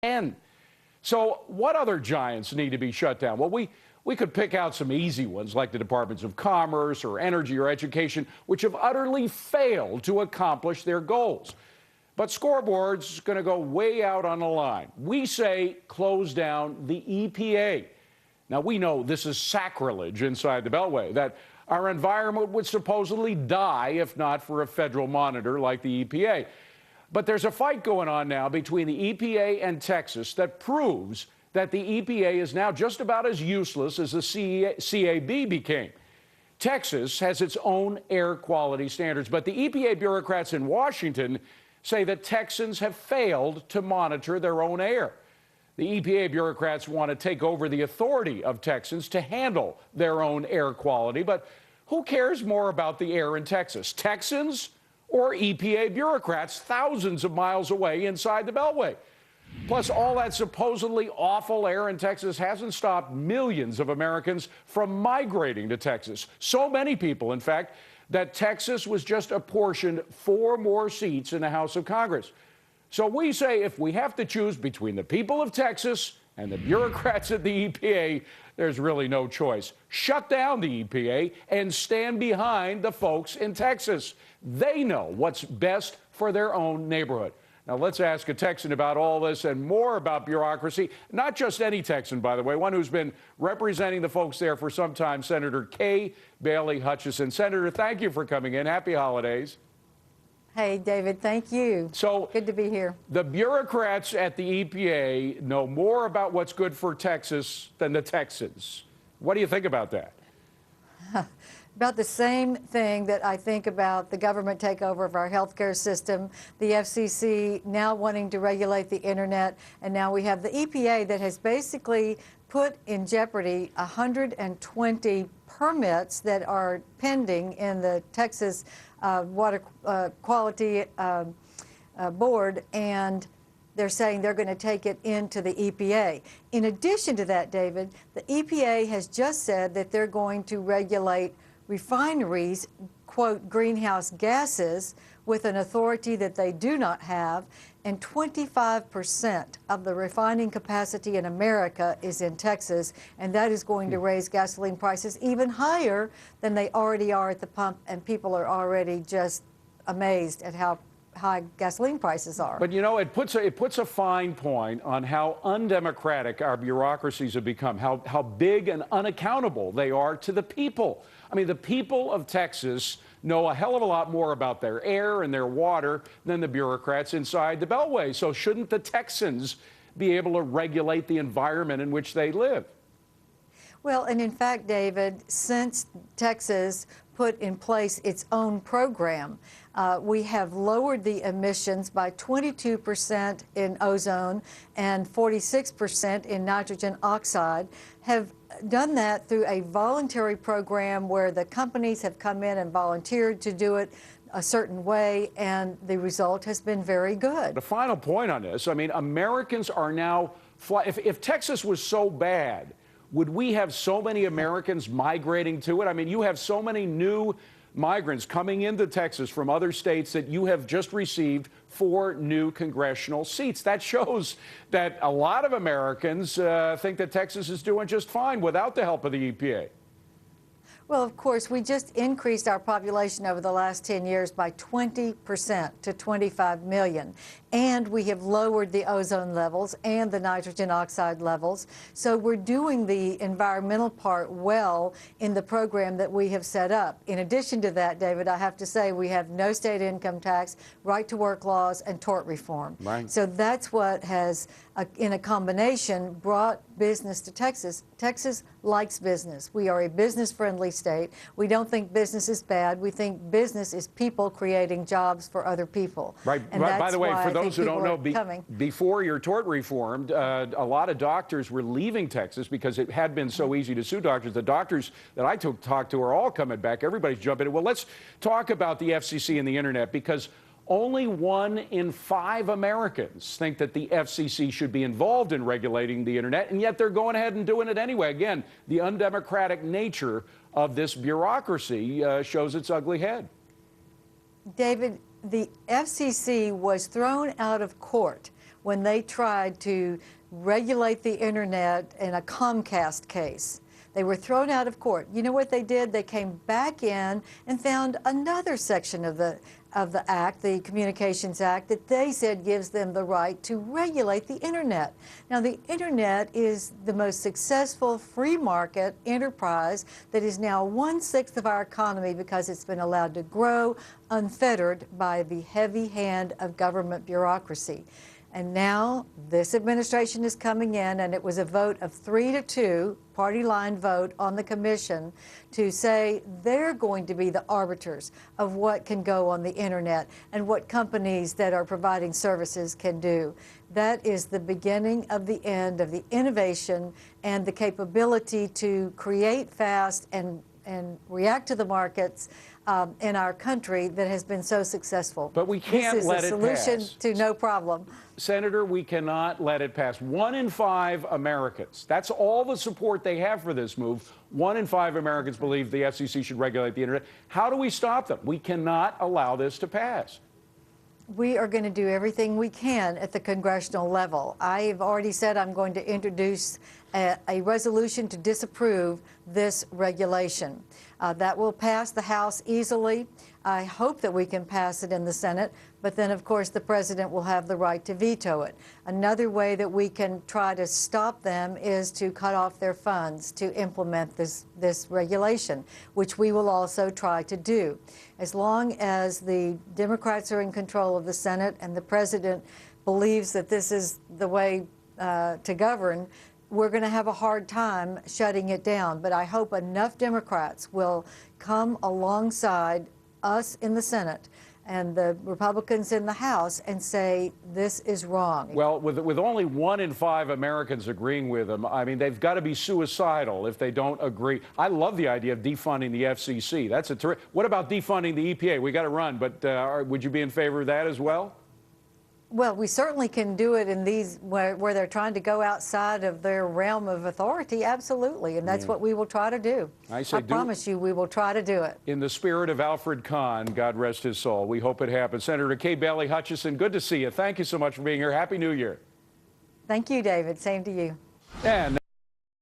And so what other giants need to be shut down? Well, we could pick out some easy ones like the Departments of Commerce or Energy or Education, which have utterly failed to accomplish their goals. But Scoreboard's going to go way out on the line. We say close down the EPA. Now, we know this is sacrilege inside the Beltway, that our environment would supposedly die if not for a federal monitor like the EPA. But there's a fight going on now between the EPA and Texas that proves that the EPA is now just about as useless as the CAB became. Texas has its own air quality standards, but the EPA bureaucrats in Washington say that Texans have failed to monitor their own air. The EPA bureaucrats want to take over the authority of Texans to handle their own air quality, but who cares more about the air in Texas, Texans or EPA bureaucrats thousands of miles away inside the Beltway? Plus, all that supposedly awful air in Texas hasn't stopped millions of Americans from migrating to Texas. So many people, in fact, that Texas was just apportioned 4 more seats in the House of Congress. So we say if we have to choose between the people of Texas and the bureaucrats at the EPA, there's really no choice. Shut down the EPA and stand behind the folks in Texas. They know what's best for their own neighborhood. Now, let's ask a Texan about all this and more about bureaucracy. Not just any Texan, by the way, one who's been representing the folks there for some time, Senator Kay Bailey Hutchison. Senator, thank you for coming in. Happy holidays. Hey, David, thank you. So good to be here. The bureaucrats at the EPA know more about what's good for Texas than the Texans. What do you think about that? About the same thing that I think about the government takeover of our healthcare system, the FCC now wanting to regulate the internet, and now we have the EPA that has basically put in jeopardy 120 permits that are pending in the Texas Water Quality Board, and they're saying they're going to take it into the EPA. In addition to that, David, the EPA has just said that they're going to regulate refineries, quote, greenhouse gases, with an authority that they do not have, and 25% of the refining capacity in America is in Texas, and that is going to raise gasoline prices even higher than they already are at the pump, and people are already just amazed at how high gasoline prices are. But you know, it puts a fine point on how undemocratic our bureaucracies have become, how big and unaccountable they are to the people. I mean, the people of Texas know a hell of a lot more about their air and their water than the bureaucrats inside the Beltway. So shouldn't the Texans be able to regulate the environment in which they live? Well, and in fact, David, since Texas put in place its own program, we have lowered the emissions by 22% in ozone and 46% in nitrogen oxide, have done that through a voluntary program where the companies have come in and volunteered to do it a certain way, and the result has been very good. The final point on this, I mean, Americans are now, if Texas was so bad, would we have so many Americans migrating to it? I mean, you have so many new migrants coming into Texas from other states that you have just received 4 new congressional seats. That shows that a lot of Americans think that Texas is doing just fine without the help of the EPA. Well, of course, we just increased our population over the last 10 years by 20% to 25 million. And we have lowered the ozone levels and the nitrogen oxide levels. So we're doing the environmental part well in the program that we have set up. In addition to that, David, I have to say we have no state income tax, right to work laws, and tort reform. Right. So that's what has, in a combination, brought business to Texas. Texas likes business. We are a business-friendly state. We don't think business is bad. We think business is people creating jobs for other people. Right. And by the way, for those who don't know, before your tort reformed, a lot of doctors were leaving Texas because it had been so easy to sue doctors. The doctors that I talked to are all coming back. Everybody's jumping in. Well, let's talk about the FCC and the internet, because only 1 in 5 Americans think that the FCC should be involved in regulating the internet, and yet they're going ahead and doing it anyway. Again, the undemocratic nature of this bureaucracy shows its ugly head. David, the FCC was thrown out of court when they tried to regulate the internet in a Comcast case. They were thrown out of court. You know what they did? They came back in and found another section of the Act, the Communications Act, that they said gives them the right to regulate the internet. Now, the internet is the most successful free market enterprise that is now 1/6 of our economy because it's been allowed to grow unfettered by the heavy hand of government bureaucracy. And now this administration is coming in, and it was a vote of 3-2, party line vote on the commission, to say they're going to be the arbiters of what can go on the internet and what companies that are providing services can do. That is the beginning of the end of the innovation and the capability to create fast and react to the markets in our country that has been so successful. But we can't let it pass. This is a solution to no problem. Senator, we cannot let it pass. 1 in 5 Americans, that's all the support they have for this move. 1 in 5 Americans believe the FCC should regulate the internet. How do we stop them? We cannot allow this to pass. We are going to do everything we can at the congressional level. I've already said I'm going to introduce a resolution to disapprove this regulation. That will pass the House easily. I hope that we can pass it in the Senate, but then, of course, the president will have the right to veto it. Another way that we can try to stop them is to cut off their funds to implement this regulation, which we will also try to do. As long as the Democrats are in control of the Senate and the president believes that this is the way to govern, we're going to have a hard time shutting it down. But I hope enough Democrats will come alongside us in the Senate and the Republicans in the House and say this is wrong. Well, with only 1 in 5 Americans agreeing with them, I mean, they've got to be suicidal if they don't agree. I love the idea of defunding the FCC. That's a terrific. What about defunding the EPA? We got to run, but would you be in favor of that as well? Well, we certainly can do it in these where they're trying to go outside of their realm of authority, absolutely, and that's what we will try to do. I promise you we will try to do it. In the spirit of Alfred Kahn, God rest his soul, we hope it happens. Senator Kay Bailey Hutchison, good to see you. Thank you so much for being here. Happy New Year. Thank you, David. Same to you. And